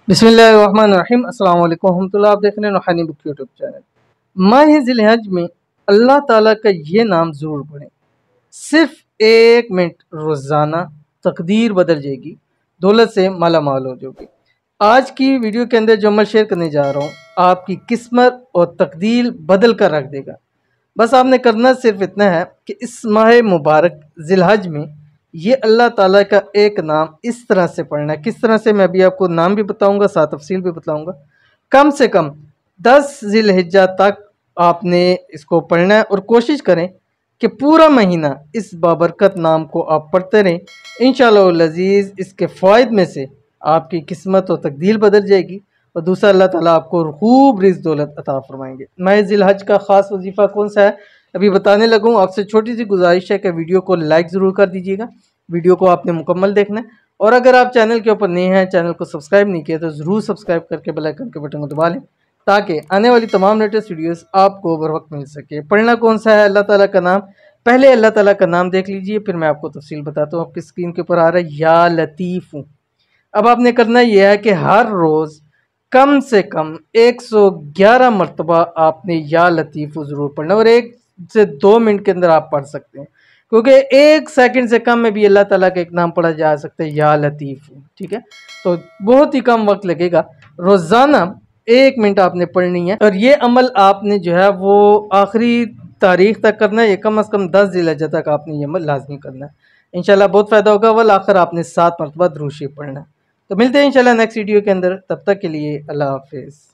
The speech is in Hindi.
बिस्मिल्लाहिर्रहमानिर्रहीम अस्सलाम वालेकुम रहमतुल्लाह। आप देख रहे हैं रूहानी बुक यूट्यूब चैनल। माह ज़िलहज में अल्लाह ताला का ये नाम ज़रूर पढ़ें। सिर्फ 1 मिनट रोज़ाना तकदीर बदल जाएगी, दौलत से माला माल हो जाओगे। आज की वीडियो के अंदर जो अमल शेयर करने जा रहा हूँ आपकी किस्मत और तकदीर बदल कर रख देगा। बस आपने करना सिर्फ इतना है कि इस माह मुबारक ज़िलहज में ये अल्लाह ताला का एक नाम इस तरह से पढ़ना है। किस तरह से, मैं अभी आपको नाम भी बताऊंगा, साथ तफसील भी बताऊंगा। कम से कम 10 ज़िलहिज्जा तक आपने इसको पढ़ना है और कोशिश करें कि पूरा महीना इस बाबरकत नाम को आप पढ़ते रहें। इंशाअल्लाह लजीज़ इसके फ़ायदे में से आपकी किस्मत और तकदीर बदल जाएगी और दूसरा अल्लाह ताला आपको खूब रिज़्क़ दौलत अता फरमाएंगे। माह ज़िलहज का ख़ास वजीफ़ा कौन सा है अभी बताने लगूँ। आपसे छोटी सी गुजारिश है कि वीडियो को लाइक ज़रूर कर दीजिएगा। वीडियो को आपने मुकम्मल देखना है और अगर आप चैनल के ऊपर नए हैं, चैनल को सब्सक्राइब नहीं किया तो ज़रूर सब्सक्राइब करके बेल आइकन के बटन को दबा लें ताकि आने वाली तमाम लेटेस्ट वीडियोस आपको बर वक्त मिल सके। पढ़ना कौन सा है, अल्लाह ताला का नाम। पहले अल्लाह ताला का नाम देख लीजिए, फिर मैं आपको तफसील बताता हूँ। आपकी स्क्रीन के ऊपर आ रहा है या लतीफ़। अब आपने करना यह है कि हर रोज़ कम से कम 111 मरतबा आपने या लतीफ़ ज़रूर पढ़ना और 1 से 2 मिनट के अंदर आप पढ़ सकते हैं, क्योंकि 1 सेकंड से कम में भी अल्लाह ताला का एक नाम पढ़ा जा सकता है, या लतीफ़। ठीक है, तो बहुत ही कम वक्त लगेगा। रोज़ाना 1 मिनट आपने पढ़नी है और ये अमल आपने जो है वो आखिरी तारीख तक करना है। ये कम से कम 10 ज़िलहिज्जा तक आपने ये अमल लाजमी करना है। इंशाल्लाह बहुत फ़ायदा होगा। वल आखिर आपने 7 मरतबा दुरूद शरीफ पढ़ना है। तो मिलते हैं इंशाल्लाह नेक्स्ट वीडियो के अंदर। तब तक के लिए अल्लाह हाफिज़।